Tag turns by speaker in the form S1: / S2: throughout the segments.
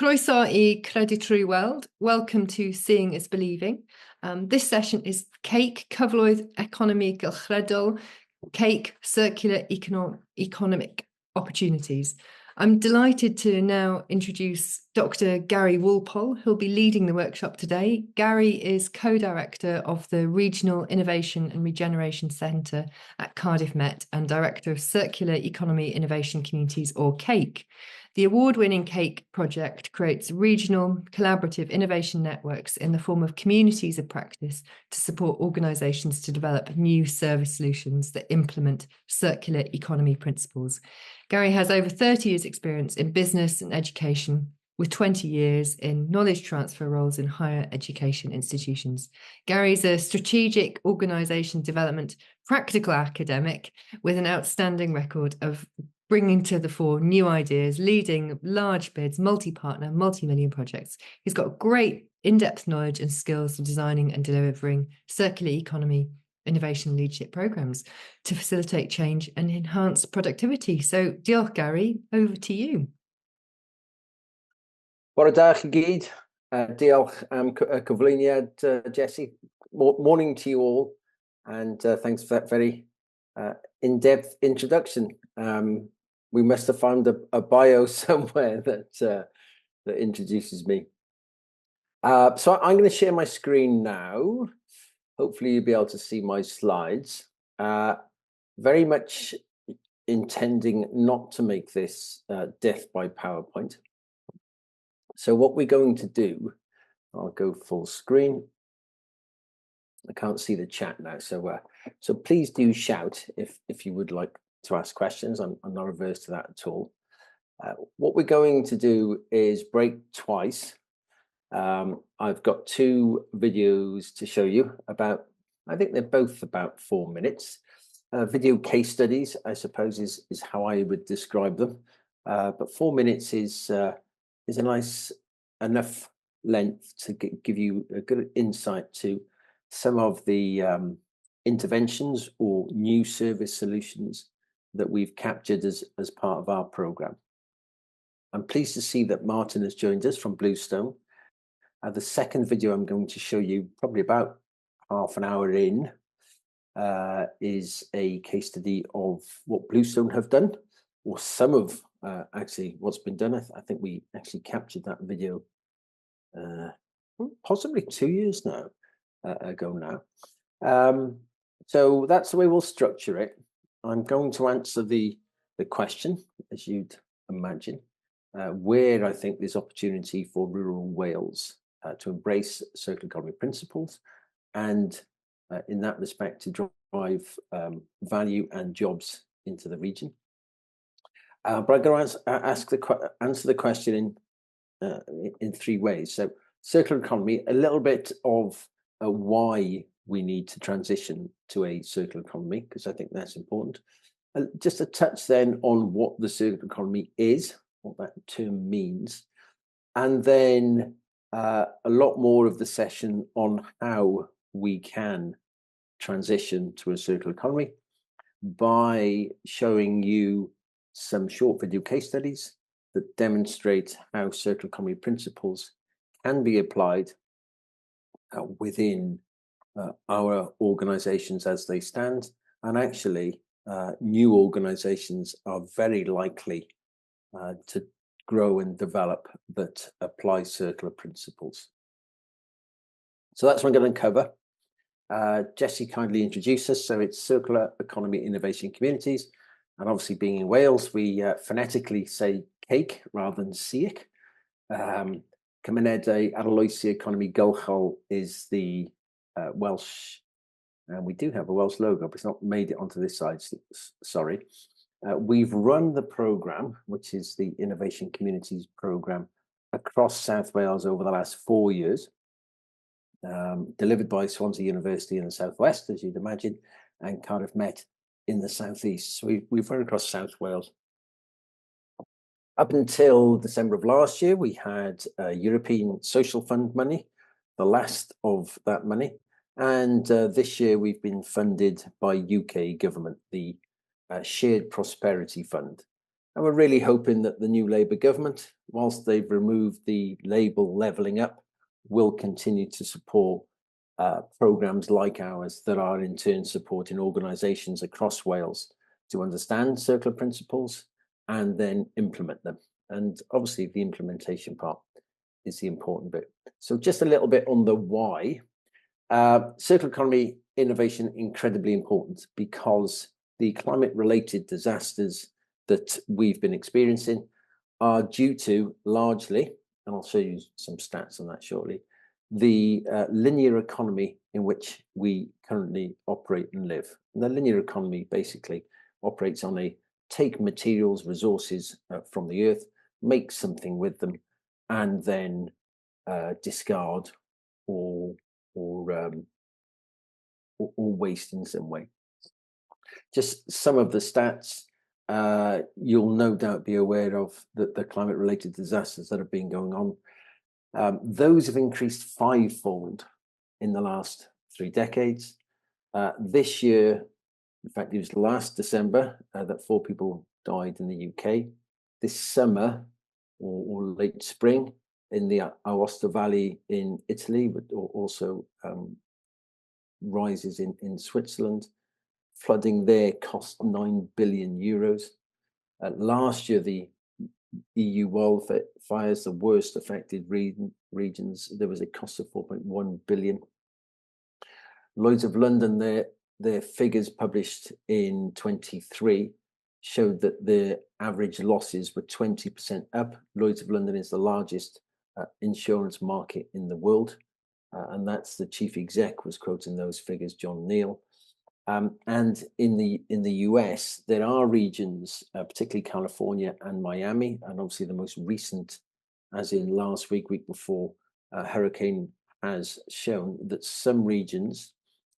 S1: Croeso I Credu trwy Weld. Welcome to Seeing is Believing. This session is Cake, Cyfleoedd, Economi, Gylchredol, Cake, Circular Economic Opportunities. I'm delighted to now introduce Dr. Gary Walpole, who'll be leading the workshop today. Gary is co-director of the Regional Innovation and Regeneration Centre at Cardiff Met and director of Circular Economy Innovation Communities, or CAKE. The award-winning CAKE project creates regional collaborative innovation networks in the form of communities of practice to support organisations to develop new service solutions that implement circular economy principles. Gary has over 30 years' experience in business and education, with 20 years in knowledge transfer roles in higher education institutions. Gary's a strategic organisation development practical academic with an outstanding record of bringing to the fore new ideas, leading large bids, multi-partner, multi-million projects. He's got great in-depth knowledge and skills in designing and delivering circular economy innovation leadership programs to facilitate change and enhance productivity. So, diolch, Gary, over to you.
S2: Bore da chi gyd. Diolch am cyflwyniad, Jessie. Morning to you all, and thanks for that very in-depth introduction. We must have found a bio somewhere that introduces me. So I'm going to share my screen now. Hopefully you'll be able to see my slides. Very much intending not to make this death by PowerPoint. So what we're going to do, I'll go full screen. I can't see the chat now, so please do shout if you would like to ask questions. I'm not averse to that at all. What we're going to do is break twice. I've got two videos to show you about, I think they're both about 4 minutes. Video case studies, I suppose, is how I would describe them. But 4 minutes is a nice enough length to give you a good insight to some of the interventions or new service solutions that we've captured as part of our program. I'm pleased to see that Martin has joined us from Bluestone. The second video I'm going to show you, probably about half an hour in, is a case study of what Bluestone have done, or some of actually what's been done. I think we actually captured that video possibly 2 years ago now. So that's the way we'll structure it. I'm going to answer the question, as you'd imagine, where I think there's opportunity for rural Wales to embrace circular economy principles, and in that respect to drive value and jobs into the region. But I'm going to answer the question in 3 ways. So circular economy, a little bit of why we need to transition to a circular economy, because I think that's important. Just a touch then on what the circular economy is, what that term means, and then a lot more of the session on how we can transition to a circular economy by showing you some short video case studies that demonstrate how circular economy principles can be applied within our organizations as they stand. And actually, new organizations are very likely to grow and develop that apply circular principles. So that's what I'm going to cover. Jessie kindly introduced us. So it's Circular Economy Innovation Communities. And obviously being in Wales, we phonetically say cake rather than ciec. Cymunedau Arloesi Economy Gylchredol is the Welsh, and we do have a Welsh logo, but it's not made it onto this side, sorry. We've run the programme, which is the Innovation Communities programme, across South Wales over the last 4 years, delivered by Swansea University in the southwest, as you'd imagine, and Cardiff Met in the southeast. So we've run across South Wales. Up until December of last year, we had European Social Fund money, the last of that money. And this year we've been funded by UK government, the Shared Prosperity Fund. And we're really hoping that the new Labour government whilst they've removed the label levelling up, will continue to support programmes like ours that are in turn supporting organisations across Wales to understand circular principles and then implement them. And obviously the implementation part is the important bit. So just a little bit on the why. Circular economy innovation incredibly important because the climate related disasters that we've been experiencing are due to largely, and I'll show you some stats on that shortly, the linear economy in which we currently operate and live. And the linear economy basically operates on a take materials, resources from the earth, make something with them, and then discard or waste in some way. Just some of the stats you'll no doubt be aware of, the climate related disasters that have been going on. Those have increased fivefold in the last 3 decades. This year, in fact, it was last December that 4 people died in the UK. This summer or late spring in the Aosta Valley in Italy, but also rises in Switzerland. Flooding there cost 9 billion euros. Last year, the EU wildfires, the worst affected regions, there was a cost of 4.1 billion. Lloyd's of London, their figures published in 23 showed that the average losses were 20% up. Lloyd's of London is the largest insurance market in the world, and that's the chief exec was quoting those figures, John Neal. And in the US, there are regions, particularly California and Miami, and obviously the most recent, as in last week before, hurricane has shown that some regions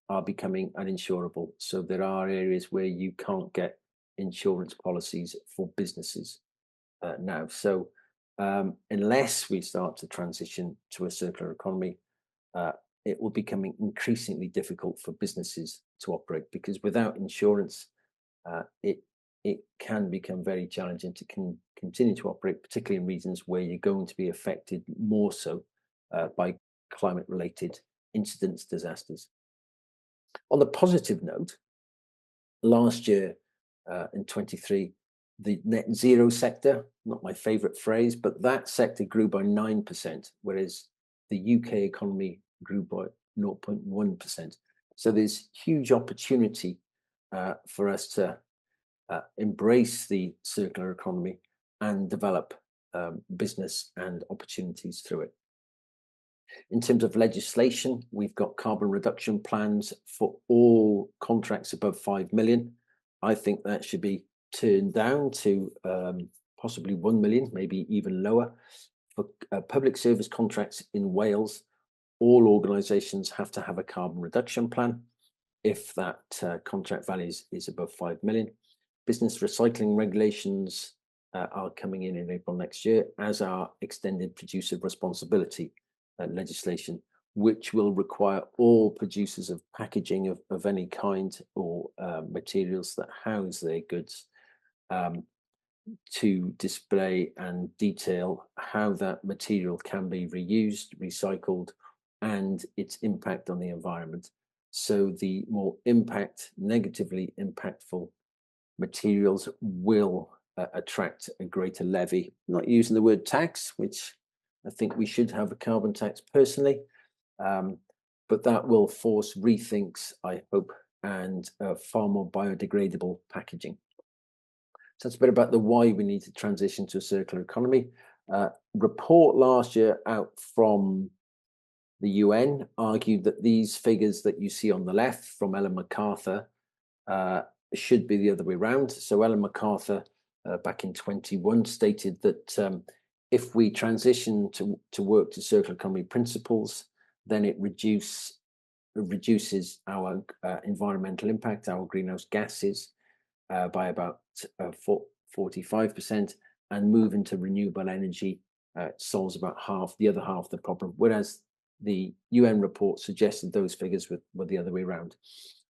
S2: are becoming uninsurable. So there are areas where you can't get insurance policies for businesses now. So unless we start to transition to a circular economy, it will become increasingly difficult for businesses to operate, because without insurance, it can become very challenging to continue to operate, particularly in regions where you're going to be affected more so by climate-related incidents, disasters. On the positive note, last year in 23, the net zero sector, not my favorite phrase, but that sector grew by 9%, whereas the UK economy grew by 0.1%. So there's huge opportunity for us to embrace the circular economy and develop business and opportunities through it. In terms of legislation, we've got carbon reduction plans for all contracts above 5 million. I think that should be turned down to possibly 1 million, maybe even lower. For public service contracts in Wales, all organisations have to have a carbon reduction plan if that contract value is above 5 million. Business recycling regulations are coming in April next year, as are extended producer responsibility legislation, which will require all producers of packaging of any kind or materials that house their goods to display and detail how that material can be reused, recycled, and its impact on the environment. So the more negatively impactful materials will attract a greater levy. I'm not using the word tax, which I think we should have a carbon tax personally, but that will force rethinks, I hope, and far more biodegradable packaging. So that's a bit about the why we need to transition to a circular economy. Report last year out from the UN argued that these figures that you see on the left from Ellen MacArthur should be the other way around. So Ellen MacArthur back in 21 stated that if we transition to work to circular economy principles, then it reduces our environmental impact, our greenhouse gases, by about 45%, and move into renewable energy solves about the other half of the problem. Whereas the UN report suggested those figures were the other way around.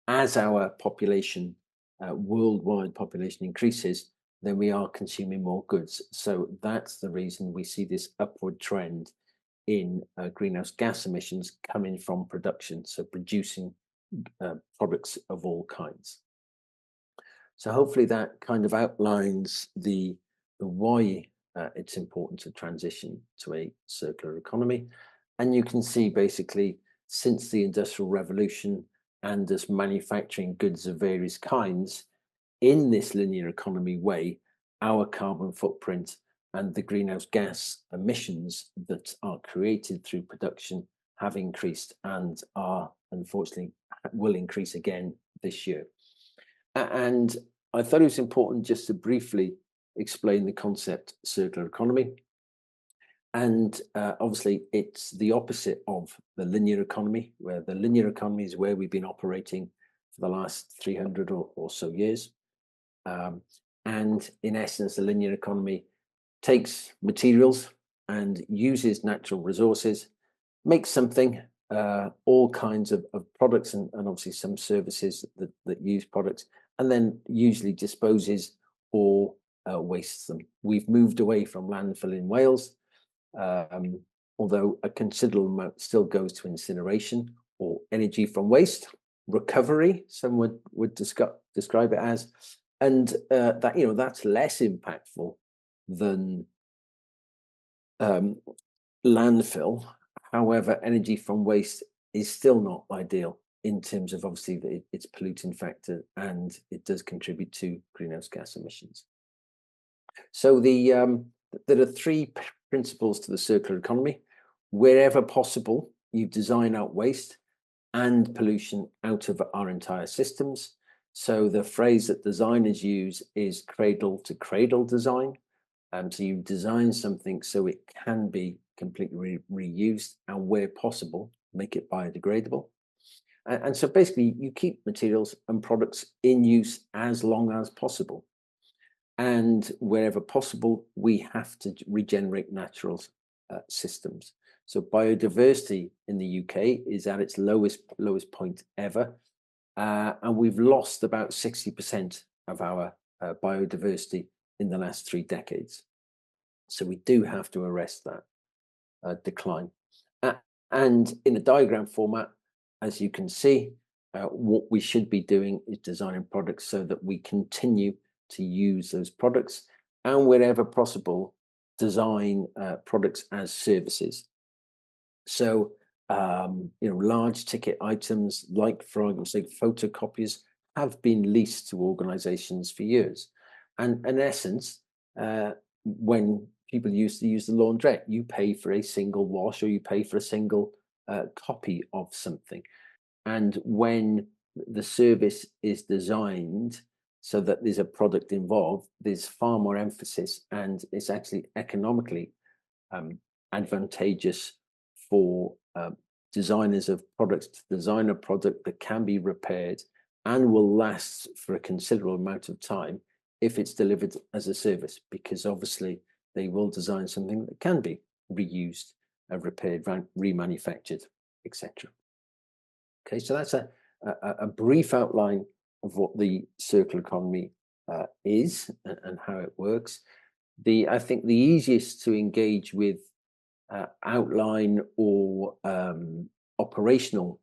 S2: As our population, worldwide population increases, then we are consuming more goods. So that's the reason we see this upward trend in greenhouse gas emissions coming from production, so producing products of all kinds. So hopefully that kind of outlines the why it's important to transition to a circular economy. And you can see basically since the Industrial Revolution and as manufacturing goods of various kinds in this linear economy way, our carbon footprint and the greenhouse gas emissions that are created through production have increased and are unfortunately will increase again this year. And I thought it was important just to briefly explain the concept circular economy. And obviously, it's the opposite of the linear economy, where the linear economy is where we've been operating for the last 300 or so years. And in essence, the linear economy takes materials and uses natural resources, makes something, all kinds of products and obviously some services that use products, and then usually disposes or wastes them. We've moved away from landfill in Wales, although a considerable amount still goes to incineration or energy from waste recovery, some would describe it as, and that's less impactful than landfill. However, energy from waste is still not ideal in terms of obviously its polluting factor, and it does contribute to greenhouse gas emissions. So there are three principles to the circular economy. Wherever possible, you design out waste and pollution out of our entire systems. So the phrase that designers use is cradle to cradle design. So you design something so it can be completely reused, and where possible, make it biodegradable. And so basically you keep materials and products in use as long as possible. And wherever possible, we have to regenerate natural systems. So biodiversity in the UK is at its lowest point ever. And we've lost about 60% of our biodiversity in the last 3 decades. So we do have to arrest that decline. And in a diagram format, as you can see, what we should be doing is designing products so that we continue to use those products, and wherever possible, design products as services. So, large ticket items like, for argument's sake, photocopiers have been leased to organizations for years. And in essence, when people used to use the laundrette, you pay for a single wash or you pay for a single copy of something. And when the service is designed so that there's a product involved, there's far more emphasis, and it's actually economically advantageous for designers of products to design a product that can be repaired and will last for a considerable amount of time if it's delivered as a service, because obviously they will design something that can be reused, repaired, remanufactured, etc. Okay, so that's a brief outline of what the circular economy is and how it works. I think the easiest to engage with outline or operational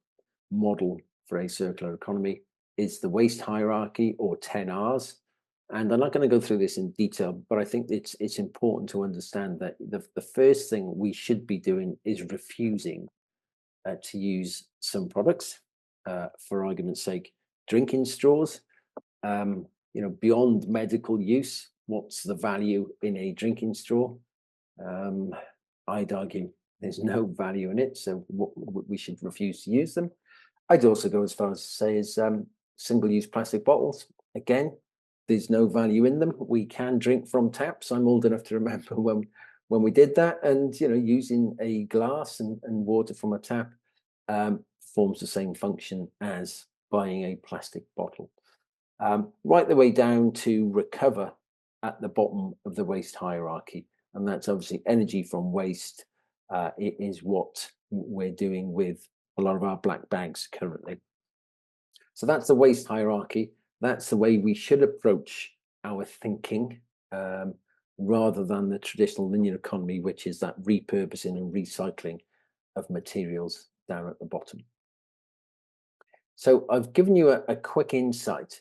S2: model for a circular economy is the waste hierarchy, or 10 R's. And I'm not going to go through this in detail, but I think it's important to understand that the first thing we should be doing is refusing to use some products. For argument's sake, drinking straws. Beyond medical use, what's the value in a drinking straw? I'd argue there's no value in it, so we should refuse to use them. I'd also go as far as to say is single-use plastic bottles. Again, there's no value in them. We can drink from taps. I'm old enough to remember when we did that, and using a glass and water from a tap performs the same function as buying a plastic bottle. Right the way down to recover at the bottom of the waste hierarchy, and that's obviously energy from waste. It is what we're doing with a lot of our black bags currently. So that's the waste hierarchy. That's the way we should approach our thinking rather than the traditional linear economy, which is that repurposing and recycling of materials down at the bottom. So I've given you a quick insight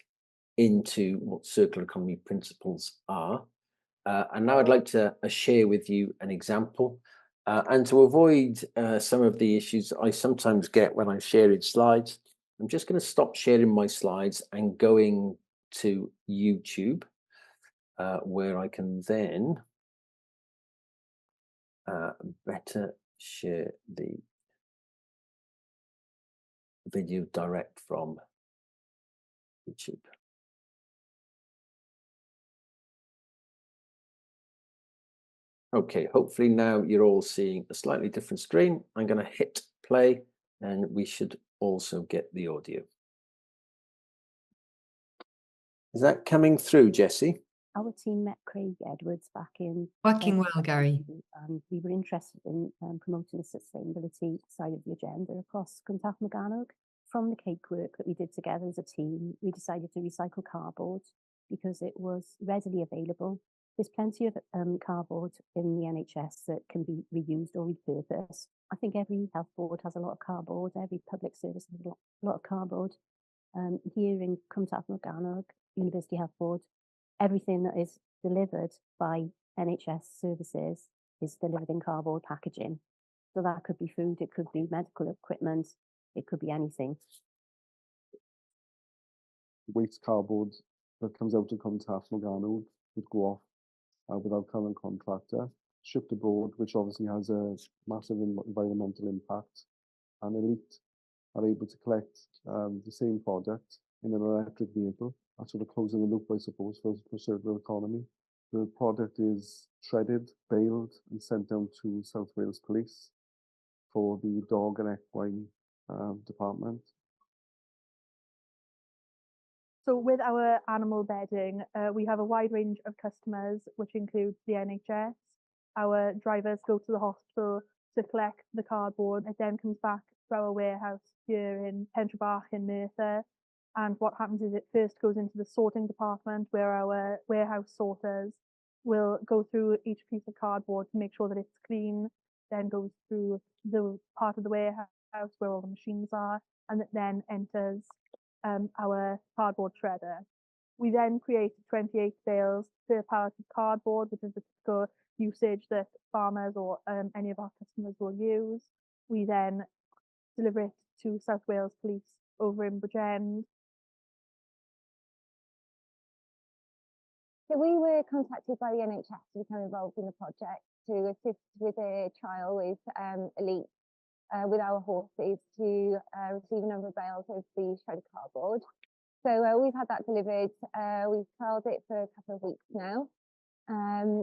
S2: into what circular economy principles are. And now I'd like to share with you an example. And to avoid some of the issues I sometimes get when I'm sharing slides, I'm just going to stop sharing my slides and going to YouTube, where I can then better share the video direct from YouTube. Okay, hopefully now you're all seeing a slightly different screen. I'm going to hit play and we should also get the audio. Is that coming through, Jessie?
S3: Our team met Craig Edwards back in...
S1: Working well, Gary.
S3: And we were interested in promoting the sustainability side of the agenda across Cymru Morgannwg. From the cake work that we did together as a team, we decided to recycle cardboard because it was readily available. There's plenty of cardboard in the NHS that can be reused or repurposed. I think every health board has a lot of cardboard, every public service has a lot of cardboard. Here in Cymru Morgannwg, University Health Board, everything that is delivered by NHS services is delivered in cardboard packaging. So that could be food, it could be medical equipment, it could be anything.
S4: Waste cardboard that comes out of Cymru Morgannwg would go off with our current contractor, shipped abroad, which obviously has a massive environmental impact. And Elite are able to collect the same product in an electric vehicle. That's sort of closing the loop, I suppose, for circular economy. The product is shredded, baled, and sent down to South Wales Police for the dog and equine department.
S5: So with our animal bedding, we have a wide range of customers, which includes the NHS. Our drivers go to the hospital to collect the cardboard. It then comes back to our warehouse here in Pentrabach in Merthyr. And what happens is it first goes into the sorting department where our warehouse sorters will go through each piece of cardboard to make sure that it's clean, then goes through the part of the warehouse where all the machines are, and it then enters our cardboard shredder. We then create 28 bales per pallet of cardboard, which is the typical usage that farmers or any of our customers will use. We then deliver it to South Wales Police over in Bridgend.
S3: So we were contacted by the NHS to become involved in the project to assist with a trial with Elite with our horses to receive a number of bales of the shredded cardboard. So we've had that delivered. We've trialled it for a couple of weeks now.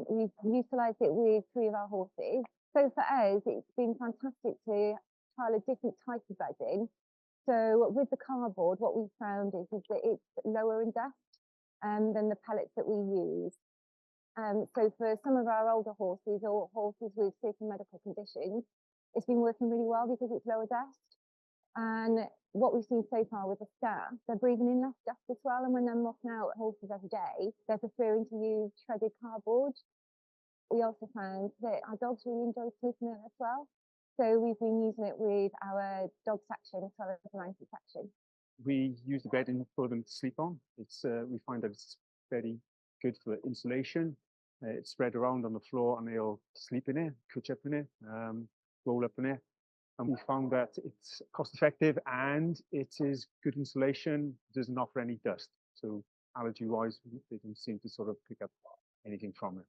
S3: We've utilised it with 3 of our horses. So for us, it's been fantastic to trial a different type of bedding. So with the cardboard, what we've found is that it's lower in depth than the pellets that we use. So for some of our older horses or horses with certain medical conditions, it's been working really well because it's lower dust. And what we've seen so far with the staff, they're breathing in less dust as well. And when they're mopping out horses every day, they're preferring to use shredded cardboard. We also found that our dogs really enjoy sleeping in it as well. So we've been using it with our dog section as well as the monkey section.
S6: We use the bedding for them to sleep on. It's we find that it's very good for insulation. It's spread around on the floor and they'll sleep in it, couch up in it, roll up in it. And we found that it's cost effective and it is good insulation, doesn't offer any dust. So allergy wise, they don't seem to sort of pick up anything from it.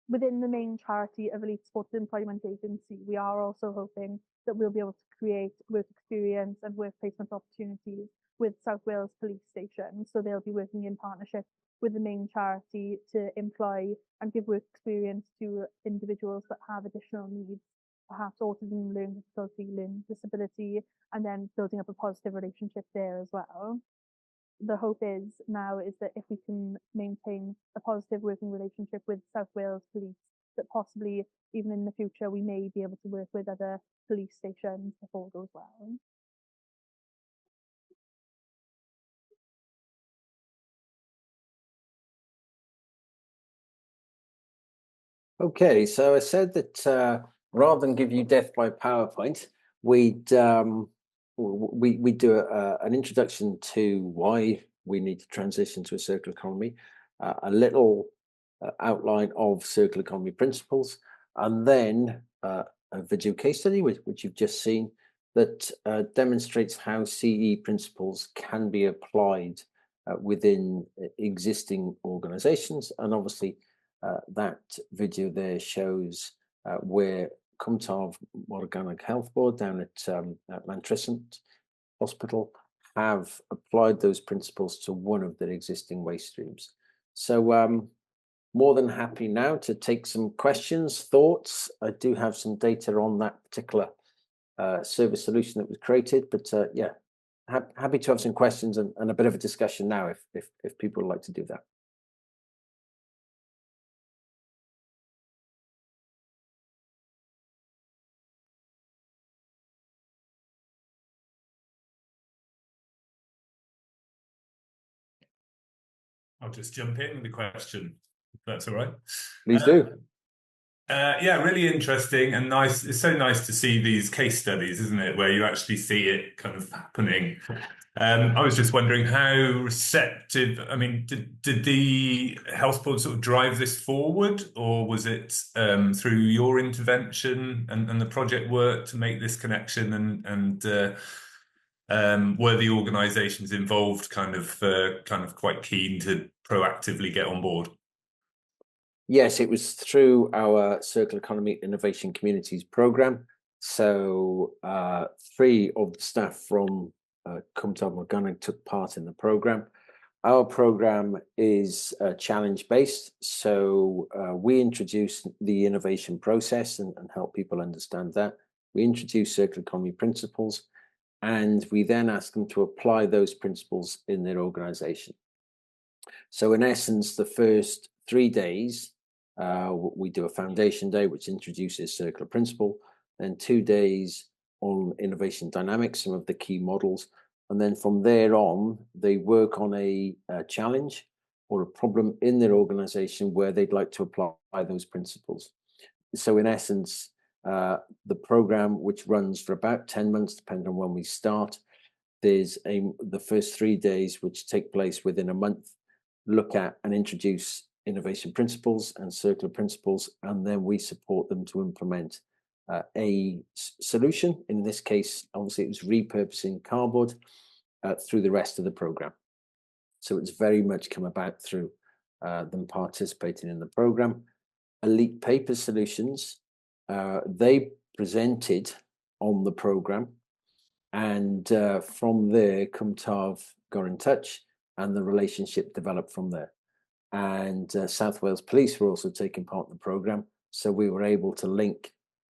S5: Within the main charity of Elite Sports Employment Agency, we are also hoping that we'll be able to create work experience and work placement opportunities with South Wales Police Station. So they'll be working in partnership with the main charity to employ and give work experience to individuals that have additional needs, perhaps autism, learning difficulty, learning disability, and then building up a positive relationship there as well. The hope is that if we can maintain a positive working relationship with South Wales Police, that possibly even in the future we may be able to work with other police stations if all goes well.
S2: Okay, so I said that rather than give you death by PowerPoint, we'd do an introduction to why we need to transition to a circular economy, a little outline of circular economy principles, and then a video case study, which you've just seen, that demonstrates how CE principles can be applied within existing organizations. And obviously, that video there shows where Cymru Organic Health Board down at Mantrysant Hospital have applied those principles to one of their existing waste streams. So more than happy now to take some questions, thoughts. I do have some data on that particular service solution that was created, but yeah, happy to have some questions and a bit of a discussion now if people would like to do that.
S7: I'll just jump in with the question, if that's all right.
S2: Please do.
S7: Yeah, really interesting and nice. It's so nice to see these case studies, isn't it, where you actually see it kind of happening. I was just wondering how receptive, I mean, did the health board sort of drive this forward, or was it through your intervention and the project work to make this connection, and were the organisations involved kind of quite keen to proactively get on board?
S2: Yes, it was through our Circular Economy Innovation Communities program. So 3 of the staff from Cymru Organic took part in the program. Our program is challenge-based, so we introduce the innovation process and help people understand that. We introduce circular economy principles, and we then ask them to apply those principles in their organization. So in essence, the first 3 days, we do a foundation day, which introduces circular principle, then 2 days on innovation dynamics, some of the key models. And then from there on, they work on a challenge or a problem in their organization where they'd like to apply those principles. So in essence, the program, which runs for about 10 months, depending on when we start, there's the first 3 days, which take place within a month, look at and introduce innovation principles and circular principles, and then we support them to implement a solution. In this case, obviously, it was repurposing cardboard through the rest of the program. So it's very much come about through them participating in the program. Elite Paper Solutions, they presented on the program, and from there, Cymru got in touch, and the relationship developed from there. And South Wales Police were also taking part in the program, so we were able to link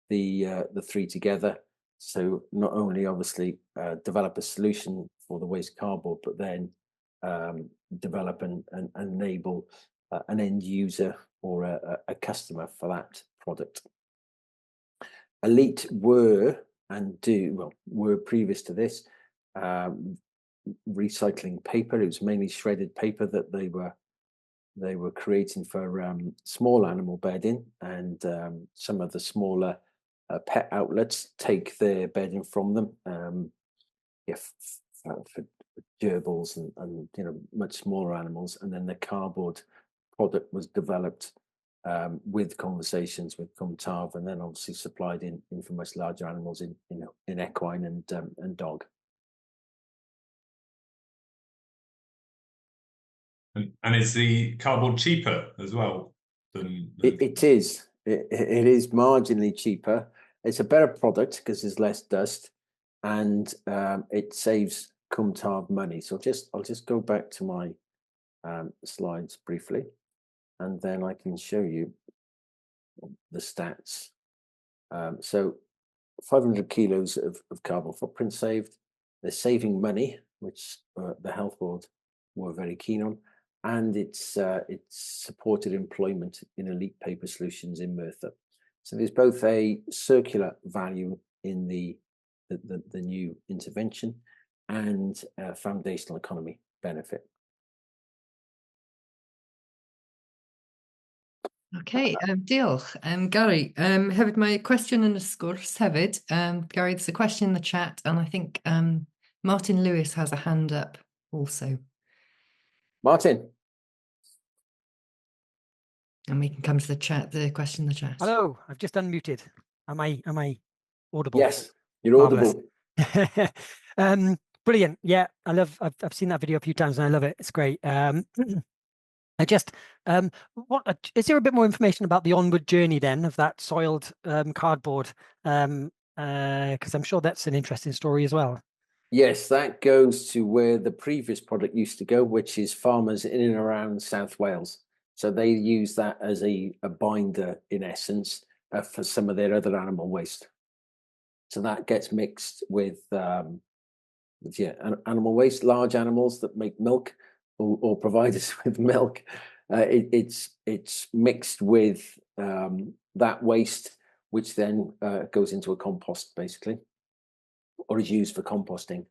S2: the 3 together. So not only obviously develop a solution for the waste cardboard, but then develop and enable an end user or a customer for that product. Elite were previous to this recycling paper. It was mainly shredded paper that they were creating for small animal bedding, and some of the smaller pet outlets take their bedding from them. For gerbils and much smaller animals, and then the cardboard product was developed with conversations with Cymru, and then obviously supplied in for much larger animals in equine and dog.
S7: And is the cardboard cheaper as well than?
S2: It is. It is marginally cheaper. It's a better product because there's less dust, and it saves Cymru money. So I'll just go back to my slides briefly, and then I can show you the stats. So 500 kilos of carbon footprint saved. They're saving money, which the health board were very keen on, and it's supported employment in Elite Paper Solutions in Merthyr. So there's both a circular value in the new intervention and a foundational economy benefit.
S1: Okay, diolch. Gary, hefyd mae cwestiwn yn y sgwrs hefyd. Gary, there's a question in the chat, and I think Martin Lewis has a hand up also.
S2: Martin.
S1: And we can come to the chat, the question in the chat.
S8: Hello, I've just unmuted. Am I audible?
S2: Yes, you're audible.
S8: Brilliant. Yeah, I've seen that video a few times and I love it. It's great. I just, is there a bit more information about the onward journey then of that soiled cardboard? Because I'm sure that's an interesting story as well.
S2: Yes, that goes to where the previous product used to go, which is farmers in and around South Wales. So they use that as a binder, in essence, for some of their other animal waste. So that gets mixed with animal waste, large animals that make milk or provide us with milk. It's mixed with that waste, which then goes into a compost, basically, or is used for composting,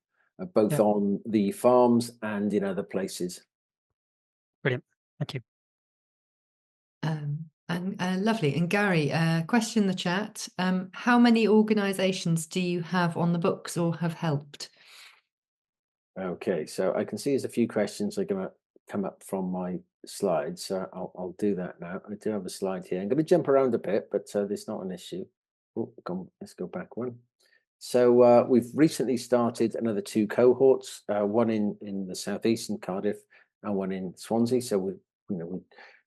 S2: both on the farms and in other places.
S8: Brilliant. Thank you.
S1: Lovely. And Gary, question in the chat. How many organisations do you have on the books or have helped?
S2: Okay, so I can see there's a few questions that are going to come up from my slides, so I'll do that now. I do have a slide here. I'm going to jump around a bit, but there's not an issue. Oh, let's go back one. So we've recently started another 2 cohorts, one in the southeast in Cardiff and one in Swansea. So we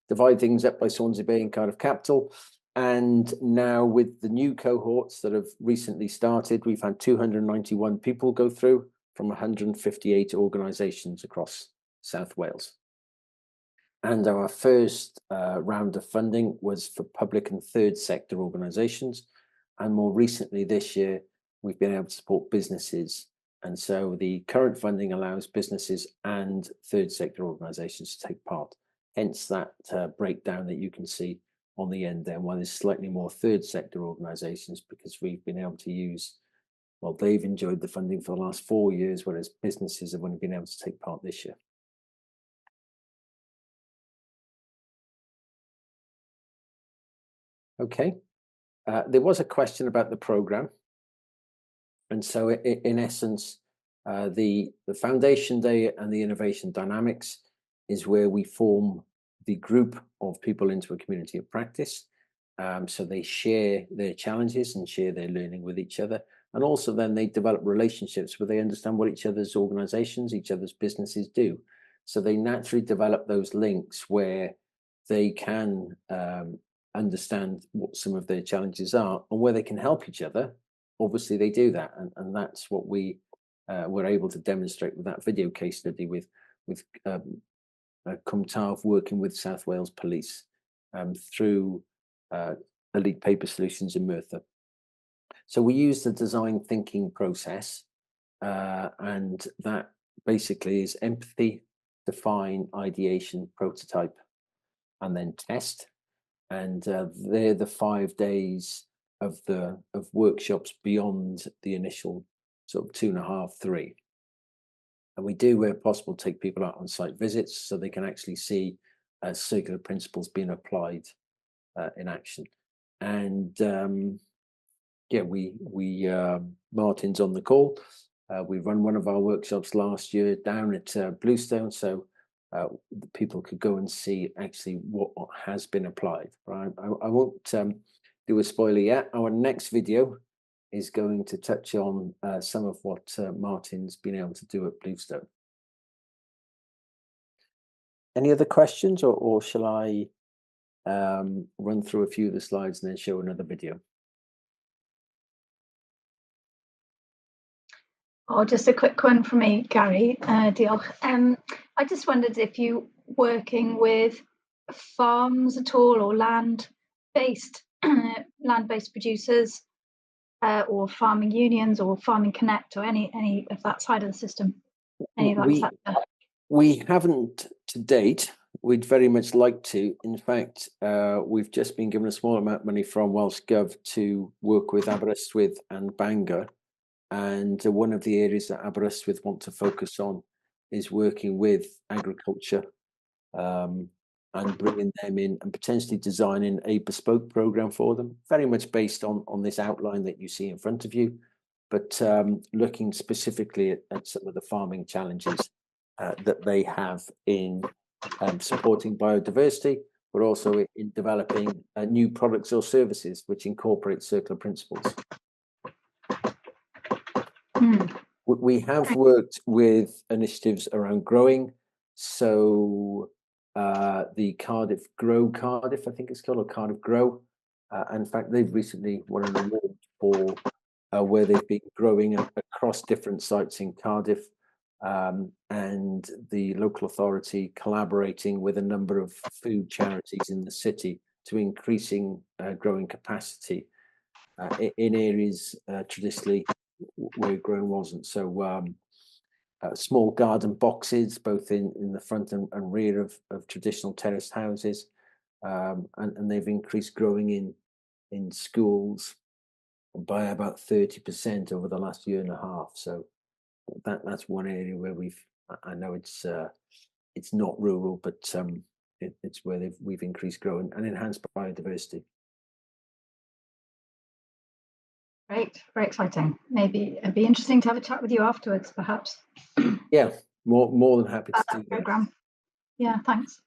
S2: divide things up by Swansea Bay and Cardiff Capital. And now with the new cohorts that have recently started, we've had 291 people go through from 158 organisations across South Wales. And our first round of funding was for public and third sector organisations. And more recently this year, we've been able to support businesses. And so the current funding allows businesses and third sector organisations to take part. Hence that breakdown that you can see on the end there, while there's slightly more third sector organisations, because we've been able to use, well, they've enjoyed the funding for the last 4 years, whereas businesses have only been able to take part this year. Okay, there was a question about the programme. And so in essence, the Foundation Day and the Innovation Dynamics is where we form the group of people into a community of practice. So they share their challenges and share their learning with each other. And also then they develop relationships where they understand what each other's organizations, each other's businesses do. So they naturally develop those links where they can understand what some of their challenges are and where they can help each other. Obviously they do that. And that's what we were able to demonstrate with that video case study with Cymru working with South Wales Police through Elite Paper Solutions in Merthyr. So we use the design thinking process, and that basically is empathy, define, ideation, prototype, and then test. And they're the 5 days of workshops beyond the initial sort of 2.5, 3. And we do, where possible, take people out on site visits so they can actually see circular principles being applied in action. And Martin's on the call. We run one of our workshops last year down at Bluestone, so people could go and see actually what has been applied. Right? I won't do a spoiler yet. Our next video is going to touch on some of what Martin's been able to do at Bluestone. Any other questions, or shall I run through a few of the slides and then show another video?
S9: Oh, just a quick one from me, Gary. Diolch. I just wondered if you working with farms at all, or land-based producers, or farming unions, or Farming Connect, or any of that side of the system. Any of that sector?
S2: We haven't to date. We'd very much like to. In fact, we've just been given a small amount of money from Welsh Gov to work with Aberystwyth and Bangor. And one of the areas that Aberystwyth want to focus on is working with agriculture and bringing them in and potentially designing a bespoke program for them, very much based on this outline that you see in front of you, but looking specifically at some of the farming challenges that they have in supporting biodiversity, but also in developing new products or services which incorporate circular principles. We have worked with initiatives around growing. So the Cardiff Grow, I think it's called, or Cardiff Grow. In fact, they've recently won an award for where they've been growing across different sites in Cardiff, and the local authority collaborating with a number of food charities in the city to increasing growing capacity in areas traditionally where growing wasn't. So small garden boxes, both in the front and rear of traditional terraced houses, and they've increased growing in schools by about 30% over the last year and a half. So that's one area where I know it's not rural, but it's where we've increased growing and enhanced biodiversity.
S9: Great, very exciting. Maybe it'd be interesting to have a chat with you afterwards, perhaps.
S2: Yeah, more than happy to do that.
S9: Program. Yeah, thanks.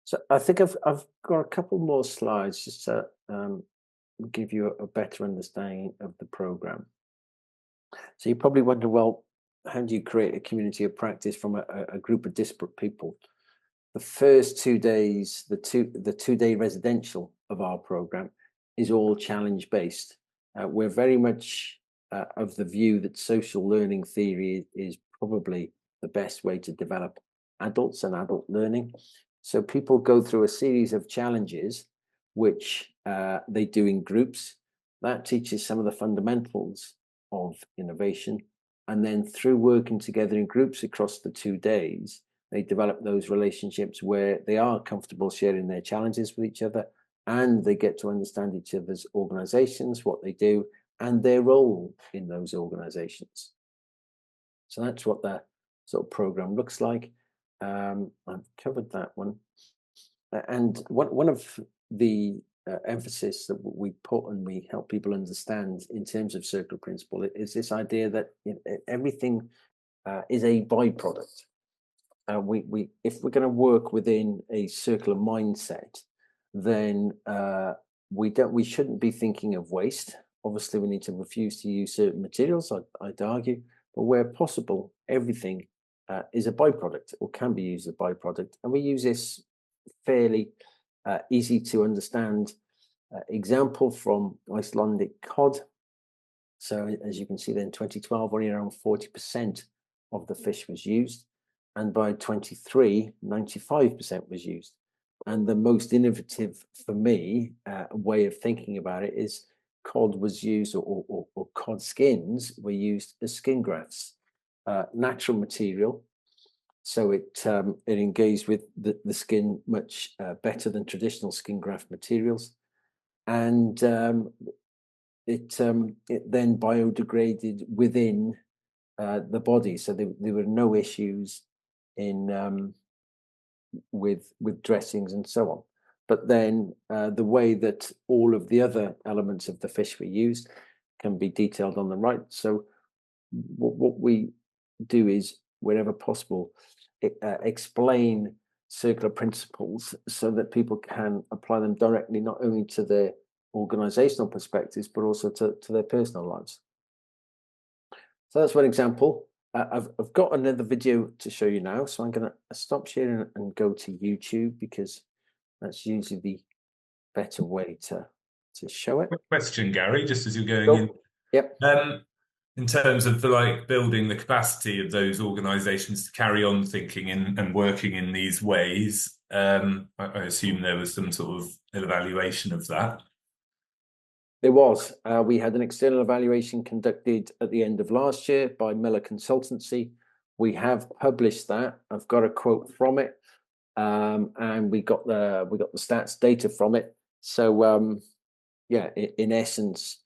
S2: So I think I've got a couple more slides just to give you a better understanding of the program. So you probably wonder, well, how do you create a community of practice from a group of disparate people? The first 2 days, the two-day residential of our program is all challenge based. We're very much of the view that social learning theory is probably the best way to develop adults and adult learning. So people go through a series of challenges, which they do in groups. That teaches some of the fundamentals of innovation. And then through working together in groups across the 2 days, they develop those relationships where they are comfortable sharing their challenges with each other, and they get to understand each other's organizations, what they do, and their role in those organizations. So that's what the sort of program looks like. I've covered that one. And one of the emphasis that we put and we help people understand in terms of circular principle is this idea that everything is a byproduct. If we're going to work within a circular mindset, then we shouldn't be thinking of waste. Obviously, we need to refuse to use certain materials, I'd argue, but where possible, everything is a byproduct or can be used as a byproduct. And we use this fairly easy to understand example from Icelandic cod. So as you can see, then in 2012, only around 40% of the fish was used. And by 23, 95% was used. And the most innovative for me way of thinking about it is cod was used, or cod skins were used as skin grafts, natural material. So it engaged with the skin much better than traditional skin graft materials. And it then biodegraded within the body. So there were no issues in with dressings and so on. But then the way that all of the other elements of the fish were used can be detailed on the right. So what we do is, wherever possible, explain circular principles so that people can apply them directly, not only to their organizational perspectives, but also to their personal lives. So that's one example. I've got another video to show you now, so I'm going to stop sharing and go to YouTube, because that's usually the better way to show it.
S7: Quick question, Gary, just as you're going in.
S2: Yep.
S7: In terms of building the capacity of those organisations to carry on thinking and working in these ways, I assume there was some sort of evaluation of that.
S2: There was. We had an external evaluation conducted at the end of last year by Miller Consultancy. We have published that. I've got a quote from it, and we got the stats data from it. So yeah, in essence,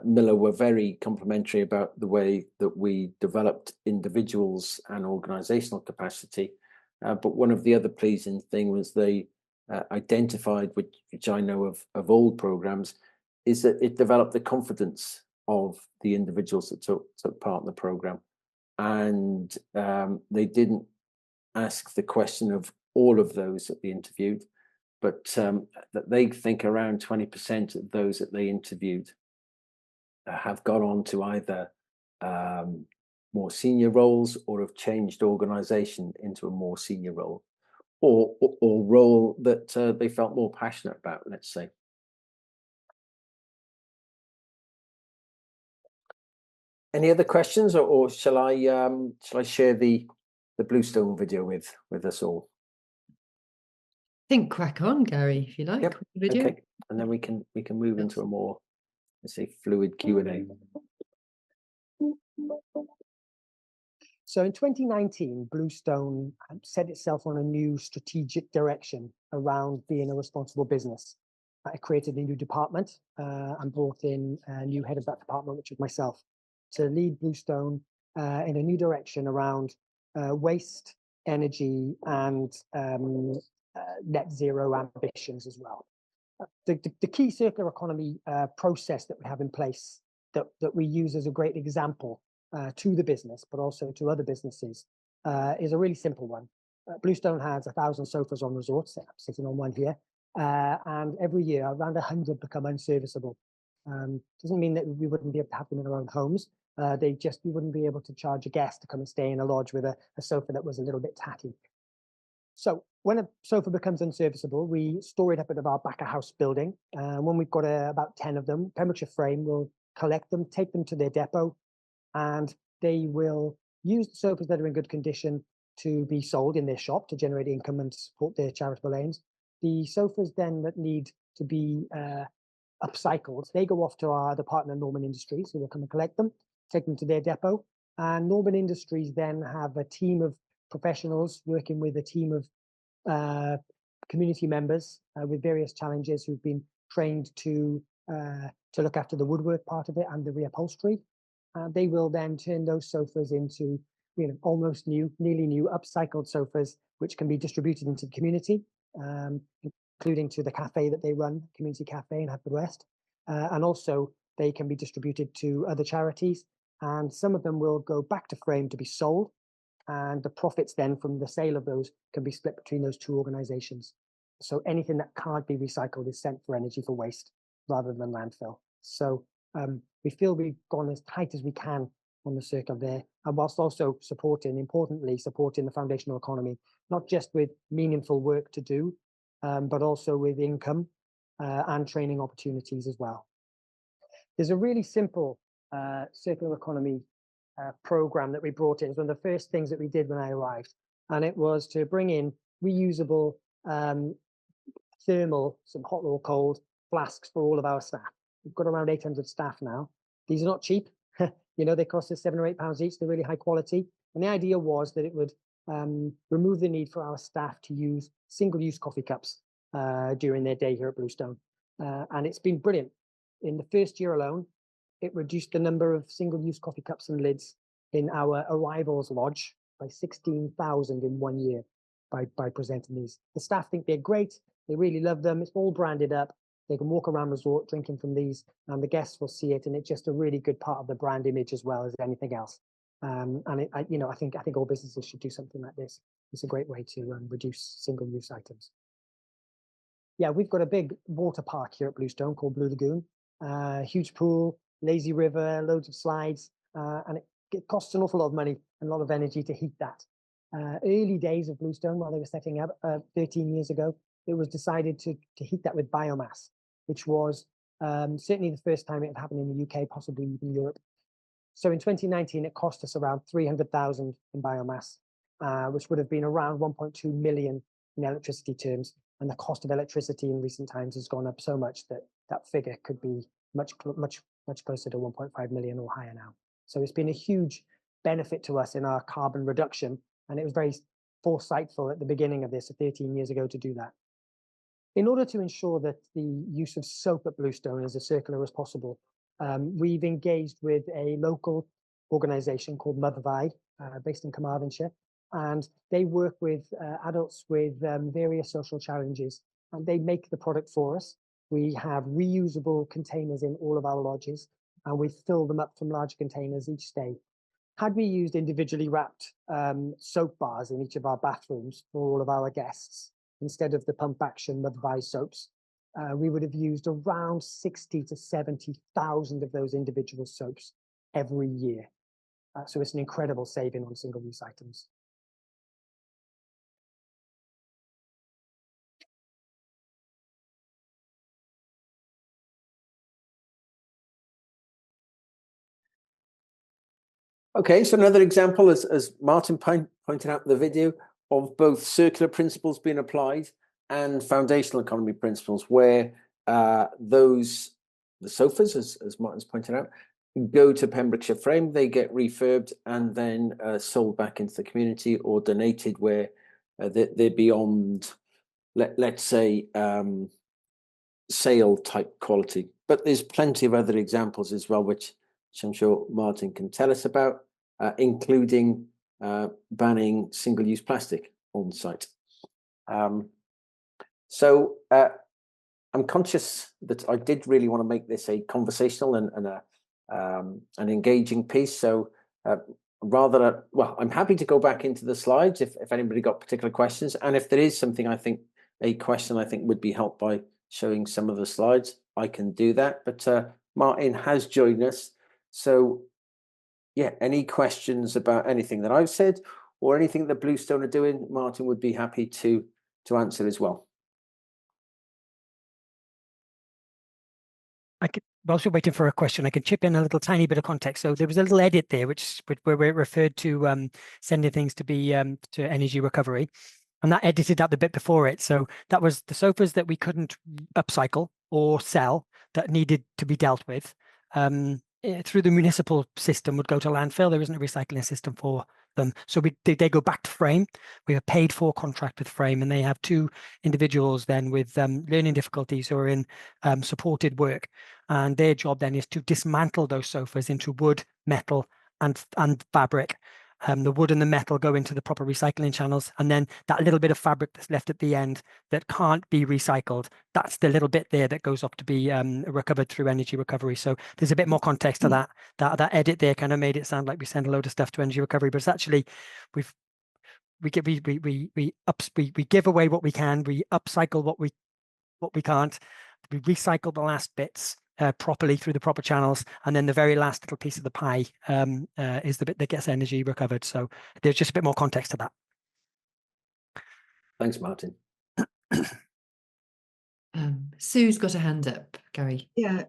S2: Miller were very complimentary about the way that we developed individuals and organizational capacity, But one of the other pleasing thing was they identified, which I know of old programs, is that it developed the confidence of the individuals that took part in the program, and they didn't ask the question of all of those that they interviewed, but that they think around 20% of those that they interviewed have gone on to either more senior roles or have changed organisation into a more senior role, or role that they felt more passionate about, let's say. Any other questions, or shall I share the Bluestone video with us all?
S1: I think crack on, Gary, if you like.
S2: Yep.
S1: With the video.
S2: Okay, and then we can move into a more, let's say, fluid Q&A.
S10: So in 2019, Bluestone set itself on a new strategic direction around being a responsible business. It created a new department and brought in a new head of that department, which was myself, to lead Bluestone in a new direction around waste, energy, and net zero ambitions as well. The key circular economy process that we have in place that we use as a great example to the business, but also to other businesses, is a really simple one. Bluestone has 1,000 sofas on resorts, sitting on one here, and every year around 100 become unserviceable. Doesn't mean that we wouldn't be able to have them in our own homes. We wouldn't be able to charge a guest to come and stay in a lodge with a sofa that was a little bit tatty. So when a sofa becomes unserviceable, we store it up at our back of house building. When we've got about 10 of them, Pembrokeshire Frame will collect them, take them to their depot, and they will use the sofas that are in good condition to be sold in their shop to generate income and support their charitable aims. The sofas then that need to be upcycled, they go off to the partner Norman Industries, who will come and collect them, take them to their depot. And Norman Industries then have a team of professionals working with a team of community members with various challenges who've been trained to look after the woodwork part of it and the reupholstery. They will then turn those sofas into almost new, nearly new, upcycled sofas, which can be distributed into the community, including to the cafe that they run, Community Cafe in Haverfordwest. And also they can be distributed to other charities. And some of them will go back to Frame to be sold. And the profits then from the sale of those can be split between those two organizations. So anything that can't be recycled is sent for energy for waste rather than landfill. So we feel we've gone as tight as we can on the circle there, and whilst also importantly supporting the foundational economy, not just with meaningful work to do, but also with income and training opportunities as well. There's a really simple circular economy program that we brought in. It was one of the first things that we did when I arrived, and it was to bring in reusable thermal, some hot or cold flasks for all of our staff. We've got around 800 staff now. These are not cheap. They cost us £7 or £8 each. They're really high quality. And the idea was that it would remove the need for our staff to use single-use coffee cups during their day here at Bluestone. And it's been brilliant. In the first year alone, it reduced the number of single-use coffee cups and lids in our arrivals lodge by 16,000 in 1 year by presenting these. The staff think they're great. They really love them. It's all branded up. They can walk around resort drinking from these, and the guests will see it, and it's just a really good part of the brand image as well as anything else. I think all businesses should do something like this. It's a great way to reduce single-use items. Yeah, we've got a big water park here at Bluestone called Blue Lagoon. Huge pool, lazy river, loads of slides, and it costs an awful lot of money and a lot of energy to heat that. Early days of Bluestone, while they were setting up 13 years ago, it was decided to heat that with biomass, which was certainly the first time it had happened in the UK, possibly even Europe. So in 2019, it cost us around 300,000 in biomass, which would have been around 1.2 million in electricity terms. And the cost of electricity in recent times has gone up so much that that figure could be much closer to 1.5 million or higher now. So it's been a huge benefit to us in our carbon reduction. And it was very foresightful at the beginning of this 13 years ago to do that. In order to ensure that the use of soap at Bluestone is as circular as possible, we've engaged with a local organisation called Motherby, based in Carmarthenshire, and they work with adults with various social challenges, and they make the product for us. We have reusable containers in all of our lodges, and we fill them up from large containers each day. Had we used individually wrapped soap bars in each of our bathrooms for all of our guests, instead of the pump action mud-by soaps, we would have used around 60 to 70,000 of those individual soaps every year. So it's an incredible saving on single-use items.
S2: Okay, so another example, as Martin pointed out in the video, of both circular principles being applied and foundational economy principles, where the sofas, as Martin's pointed out, go to Pembrokeshire Frame, they get refurbed and then sold back into the community or donated where they're beyond, let's say, sale type quality. But there's plenty of other examples as well, which I'm sure Martin can tell us about, including banning single-use plastic on site. So I'm conscious that I did really want to make this a conversational and an engaging piece. So well, I'm happy to go back into the slides if anybody got particular questions, and if there is something a question I think would be helped by showing some of the slides, I can do that. But Martin has joined us, so yeah, any questions about anything that I've said or anything that Bluestone are doing, Martin would be happy to answer as well.
S8: Whilst we're waiting for a question, I can chip in a little tiny bit of context. So there was a little edit there, where it referred to sending things to be to energy recovery, and that edited out the bit before it. So that was the sofas that we couldn't upcycle or sell that needed to be dealt with through the municipal system would go to landfill. There isn't a recycling system for them, so they go back to Frame. We have a paid for contract with Frame, and they have 2 individuals then with learning difficulties who are in supported work, and their job then is to dismantle those sofas into wood, metal and fabric. The wood and the metal go into the proper recycling channels, and then that little bit of fabric that's left at the end that can't be recycled, that's the little bit there that goes off to be recovered through energy recovery. So there's a bit more context to that. That edit there kind of made it sound like we send a load of stuff to energy recovery, but it's actually we give away what we can, we upcycle what we can't, we recycle the last bits properly through the proper channels, and then the very last little piece of the pie is the bit that gets energy recovered. So there's just a bit more context to that.
S2: Thanks, Martin.
S1: Sue's got a hand up, Gary.
S11: Yeah,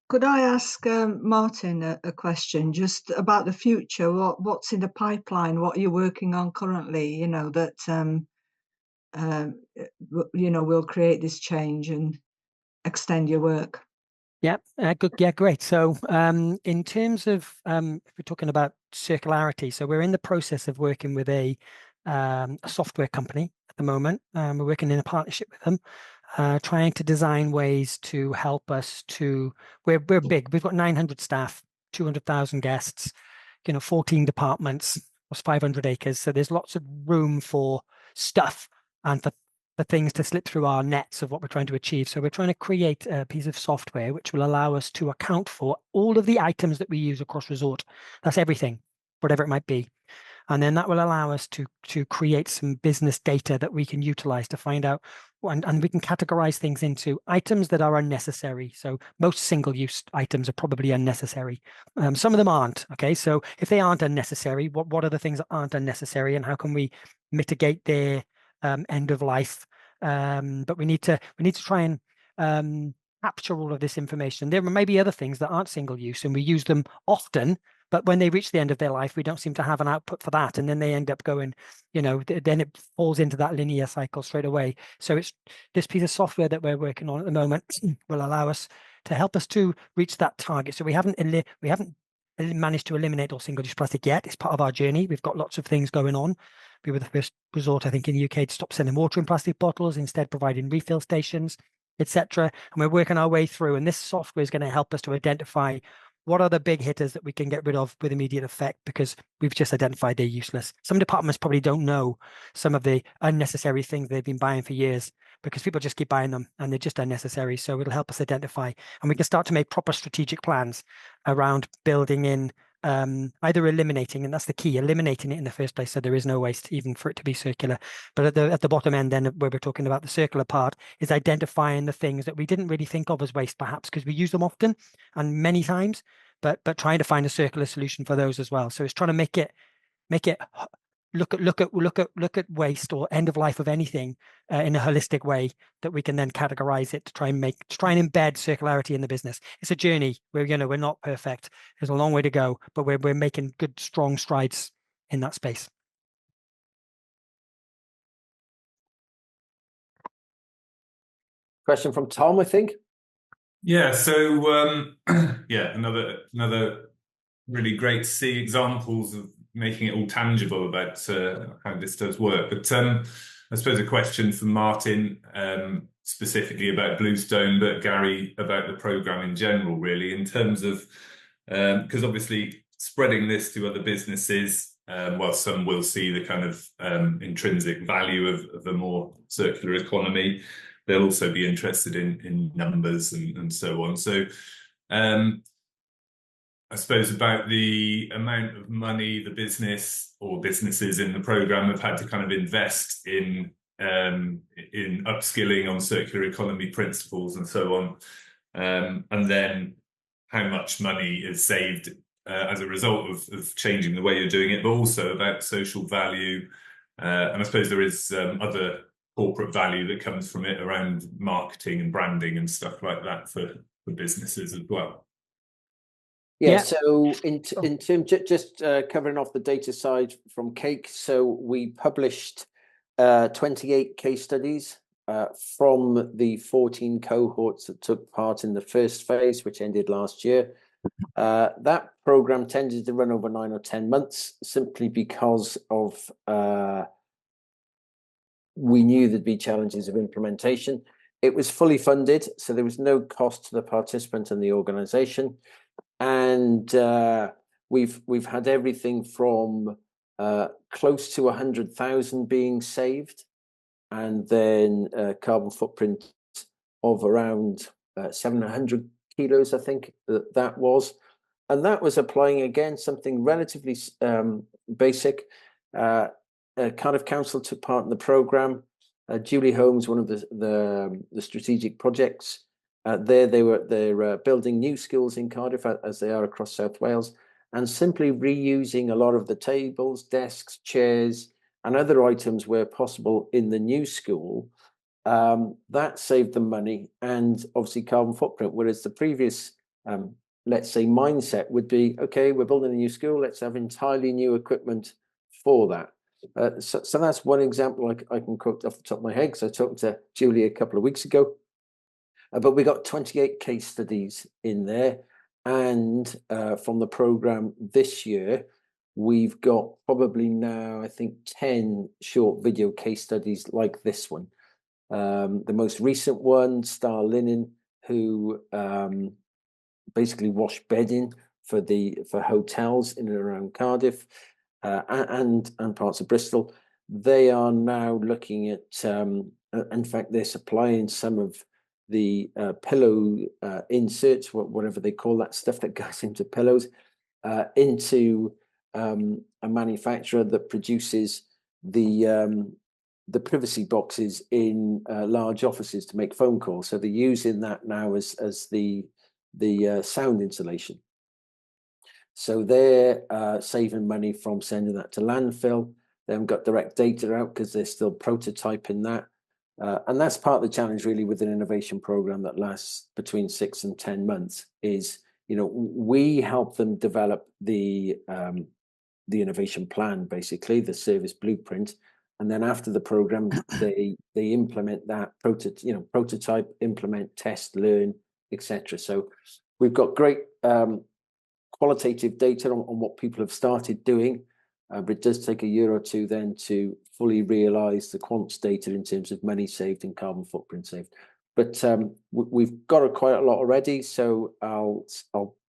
S11: could I ask Martin a question just about the future? What's in the pipeline? What are you working on currently? You know, that will create this change and extend your work.
S8: Yeah, good. Yeah, great. So in terms of if we're talking about circularity, so we're in the process of working with a software company at the moment. We're working in a partnership with them, trying to design ways to help us to. We're big. We've got 900 staff, 200,000 guests, 14 departments, plus 500 acres. So there's lots of room for stuff and for things to slip through our nets of what we're trying to achieve. So we're trying to create a piece of software which will allow us to account for all of the items that we use across resort. That's everything, whatever it might be. And then that will allow us to create some business data that we can utilize to find out, and we can categorize things into items that are unnecessary. So most single-use items are probably unnecessary. Some of them aren't. Okay, so if they aren't unnecessary, what are the things that aren't unnecessary, and how can we mitigate their end of life? But we need to try and capture all of this information. There may be other things that aren't single use and we use them often, but when they reach the end of their life, we don't seem to have an output for that, and then they end up going, then it falls into that linear cycle straight away. So it's this piece of software that we're working on at the moment will allow us to help us to reach that target. So we haven't managed to eliminate all single-use plastic yet. It's part of our journey. We've got lots of things going on. We were the first resort, I think, in the UK to stop sending water in plastic bottles, instead providing refill stations, etc. And we're working our way through. And this software is going to help us to identify what are the big hitters that we can get rid of with immediate effect because we've just identified they're useless. Some departments probably don't know some of the unnecessary things they've been buying for years because people just keep buying them and they're just unnecessary. So it'll help us identify, and we can start to make proper strategic plans around building in either eliminating, and that's the key, eliminating it in the first place so there is no waste even for it to be circular. But at the bottom end then, where we're talking about the circular part, is identifying the things that we didn't really think of as waste perhaps because we use them often and many times, but trying to find a circular solution for those as well. So it's trying to make it look at waste or end of life of anything in a holistic way that we can then categorize it to try and embed circularity in the business. It's a journey. We're not perfect. There's a long way to go, but we're making good, strong strides in that space.
S2: Question from Tom, I think.
S7: Yeah. So yeah, another really great to see examples of making it all tangible about how this does work. But I suppose a question for Martin, specifically about Bluestone, but Gary about the programme in general, really, in terms of, because obviously spreading this to other businesses, while some will see the kind of intrinsic value of a more circular economy, they'll also be interested in numbers and so on. So I suppose about the amount of money the business or businesses in the programme have had to kind of invest in upskilling on circular economy principles and so on, and then how much money is saved as a result of changing the way you're doing it, but also about social value, and I suppose there is other corporate value that comes from it around marketing and branding and stuff like that for businesses as well.
S2: Yeah, so in terms, just covering off the data side from Cake, so we published 28 case studies from the 14 cohorts that took part in the first phase, which ended last year. That program tended to run over 9 or 10 months simply because of we knew there'd be challenges of implementation. It was fully funded, so there was no cost to the participant and the organization. And we've had everything from close to 100,000 being saved, and then carbon footprint of around 700 kilos, I think that was. And that was applying, again, something relatively basic. Cardiff Council took part in the programme. Julie Holmes, one of the strategic projects, they're building new skills in Cardiff as they are across South Wales, and simply reusing a lot of the tables, desks, chairs, and other items where possible in the new school. That saved them money and obviously carbon footprint, whereas the previous, let's say, mindset would be, okay, we're building a new school, let's have entirely new equipment for that. So that's one example I can quote off the top of my head, because I talked to Julie a couple of weeks ago. But we got 28 case studies in there. And from the programme this year, we've got probably now, I think, 10 short video case studies like this one. The most recent one, Star Linen, who basically wash bedding for hotels in and around Cardiff and parts of Bristol. They are now looking at, in fact, they're supplying some of the pillow inserts, whatever they call that stuff that goes into pillows, into a manufacturer that produces the privacy boxes in large offices to make phone calls. So they're using that now as the sound insulation. So they're saving money from sending that to landfill. They haven't got direct data out because they're still prototyping that. And that's part of the challenge, really, with an innovation program that lasts between 6 and 10 months. Is, we help them develop the innovation plan, basically the service blueprint, and then after the program, they implement that prototype, implement, test, learn, etc. So we've got great qualitative data on what people have started doing. But it does take a year or two then to fully realise the quants data in terms of money saved and carbon footprint saved. But we've got quite a lot already, so I'll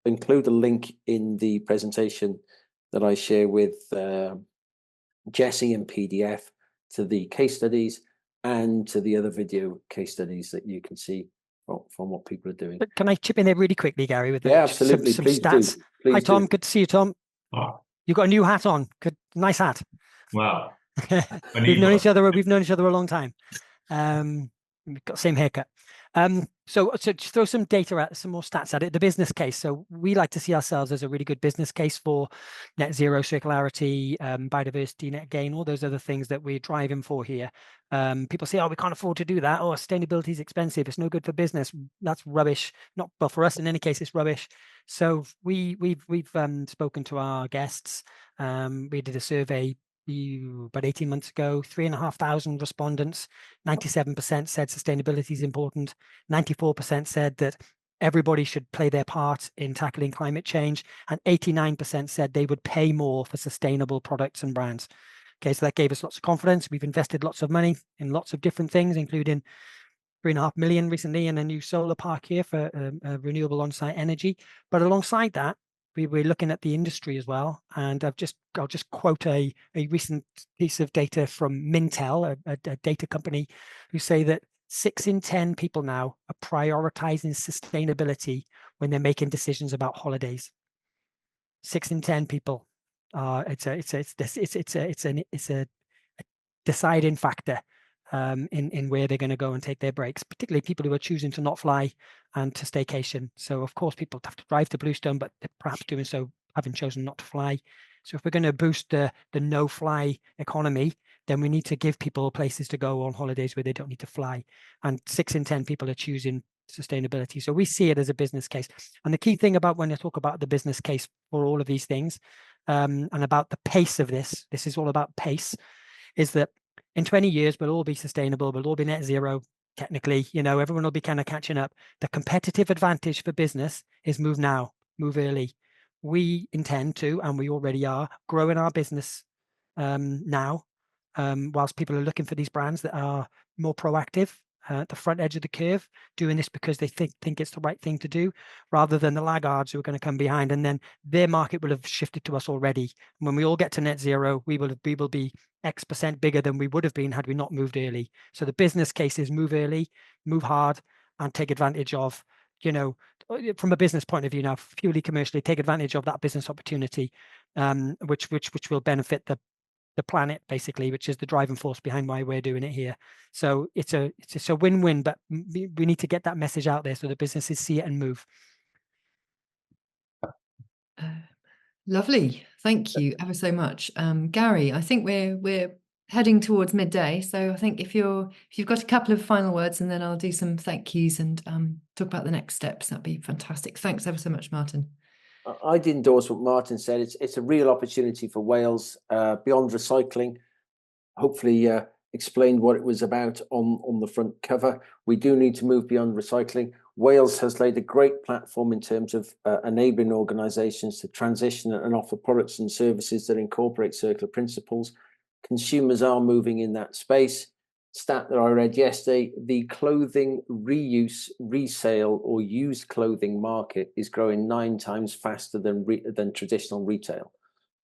S2: include a link in the presentation that I share with Jesse in PDF to the case studies and to the other video case studies that you can see from what people are doing.
S8: But can I chip in there really quickly, Gary, with
S2: absolutely.
S8: some
S2: Please
S8: stats?
S2: do. Please
S8: Hi, Tom.
S2: do.
S8: Good to see you, Tom.
S7: Oh,
S8: You've got a new hat on. Good, nice hat.
S7: wow.
S8: We've known each other a long time. We've got the same haircut. So to throw some data at, some more stats at it, the business case. So we like to see ourselves as a really good business case for net zero, circularity, biodiversity, net gain, all those other things that we're driving for here. People say, oh, we can't afford to do that. Oh, sustainability is expensive. It's no good for business. That's rubbish. Not well for us. In any case, it's rubbish. So we've spoken to our guests. We did a survey about 18 months ago, 3,500 respondents, 97% said sustainability is important, 94% said that everybody should play their part in tackling climate change, and 89% said they would pay more for sustainable products and brands. Okay, so that gave us lots of confidence. We've invested lots of money in lots of different things, including 3.5 million recently in a new solar park here for renewable on-site energy. But alongside that, we're looking at the industry as well, and I'll just quote a recent piece of data from Mintel, a data company, who say that 6 in 10 people now are prioritizing sustainability when they're making decisions about holidays. 6 in 10 people. It's a deciding factor in where they're going to go and take their breaks, particularly people who are choosing to not fly and to staycation. So of course people have to drive to Bluestone, but they're perhaps doing so having chosen not to fly. So if we're going to boost the no-fly economy, then we need to give people places to go on holidays where they don't need to fly. And 6 in 10 people are choosing sustainability. So we see it as a business case. And the key thing about when I talk about the business case for all of these things, and about the pace of this is all about pace, is that in 20 years, we'll all be sustainable, we'll all be net zero, technically, everyone will be kind of catching up. The competitive advantage for business is move now, move early. We intend to, and we already are, growing our business now, whilst people are looking for these brands that are more proactive, at the front edge of the curve, doing this because they think it's the right thing to do, rather than the laggards who are going to come behind, and then their market will have shifted to us already. And when we all get to net zero, we will be X% bigger than we would have been had we not moved early. So the business case is move early, move hard, and take advantage of, from a business point of view now, purely commercially, take advantage of that business opportunity, which will benefit the planet, basically, which is the driving force behind why we're doing it here. So it's a win-win, but we need to get that message out there so the businesses see it and move.
S1: Lovely, thank you ever so much, Gary. I think we're heading towards midday, so I think if you've got a couple of final words, and then I'll do some thank yous and talk about the next steps, that'd be fantastic. Thanks ever so much, Martin.
S2: I'd endorse what Martin said. It's a real opportunity for Wales beyond recycling. Hopefully explained what it was about on the front cover. We do need to move beyond recycling. Wales has laid a great platform in terms of enabling organisations to transition and offer products and services that incorporate circular principles. Consumers are moving in that space. Stat that I read yesterday, the clothing reuse, resale or used clothing market is growing 9 times faster than traditional retail.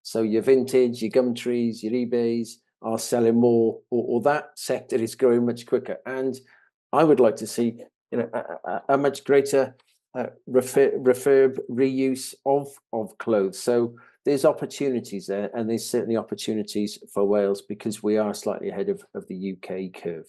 S2: So your vintage, your Gumtrees, your eBays are selling more, or that sector is growing much quicker. And I would like to see a much greater refurb, reuse of clothes. So there's opportunities there, and there's certainly opportunities for Wales because we are slightly ahead of the UK curve.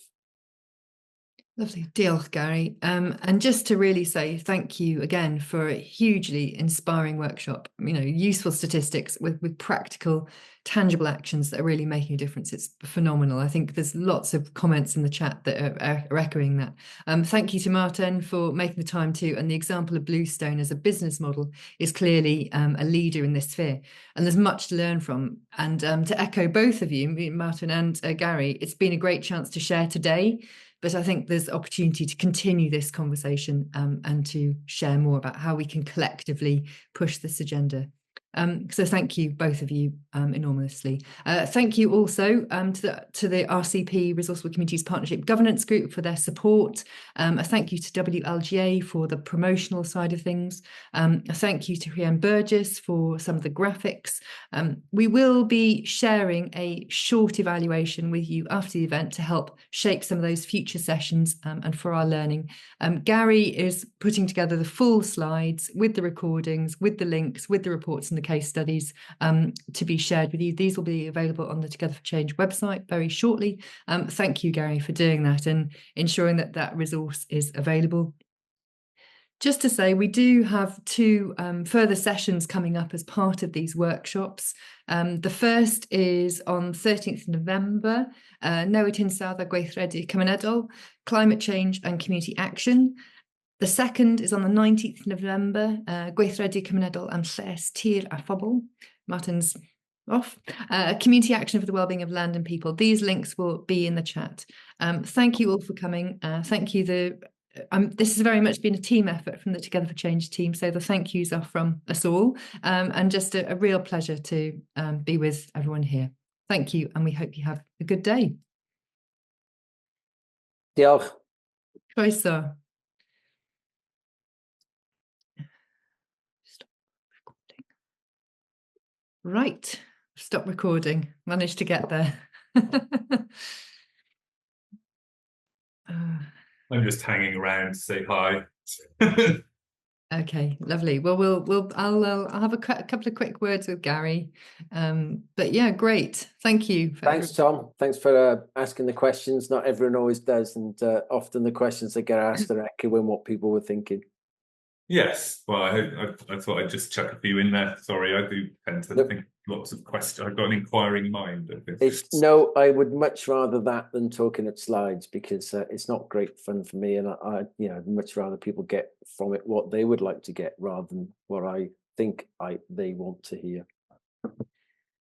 S1: Lovely. Diolch, Gary. And just to really say thank you again for a hugely inspiring workshop, useful statistics with practical, tangible actions that are really making a difference. It's phenomenal. I think there's lots of comments in the chat that are echoing that. Thank you to Martin for making the time too. And the example of Bluestone as a business model is clearly a leader in this sphere. And there's much to learn from. And to echo both of you, Martin and Gary, it's been a great chance to share today. But I think there's opportunity to continue this conversation and to share more about how we can collectively push this agenda. So thank you, both of you, enormously. Thank you also to the RCP, Resourceful Communities Partnership Governance Group, for their support. A thank you to WLGA for the promotional side of things. A thank you to Rhian Burgess for some of the graphics. We will be sharing a short evaluation with you after the event to help shape some of those future sessions and for our learning. Gary is putting together the full slides with the recordings, with the links, with the reports and the case studies to be shared with you. These will be available on the Together for Change website very shortly. Thank you, Gary, for doing that and ensuring that that resource is available. Just to say, we do have 2 further sessions coming up as part of these workshops. The first is on 13th November, Newid Hinsawdd a Gylchredol Cymunedol, Climate Change and Community Action. The second is on the 19th November, Gylchredol Cymunedol am lles tir a phobl. Martin's off. Community Action for the Wellbeing of Land and People. These links will be in the chat. Thank you all for coming. Thank you. This has very much been a team effort from the Together for Change team, so the thank yous are from us all, and just a real pleasure to be with everyone here. Thank you, and we hope you have a good day.
S2: Diolch.
S1: Croeso. Stop recording. Right, stop recording. Managed to get there.
S7: I'm just hanging around to say hi.
S1: Okay, lovely. Well, I'll have a couple of quick words with Gary. But yeah, great. Thank you.
S2: Thanks, Tom. Thanks for asking the questions. Not everyone always does, and often the questions that get asked are echoing what people were thinking.
S7: Yes, well, I thought I'd just chuck a few in there. Sorry, I do tend to think lots of questions. I've got an inquiring mind.
S2: No, I would much rather that than talking at slides, because it's not great fun for me, and I'd much rather people get from it what they would like to get rather than what I think they want to hear.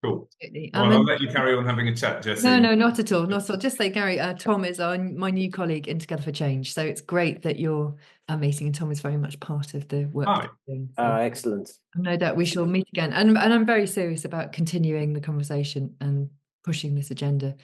S7: Cool. Well, I'll let you carry on having a chat, Jessie.
S1: No, not at all. Not at all. Just say, Gary, Tom is my new colleague in Together for Change. So it's great that you're meeting, and Tom is very much part of the work.
S7: Hi.
S1: So
S2: Excellent.
S1: No doubt we shall meet again. And I'm very serious about continuing the conversation and pushing this agenda.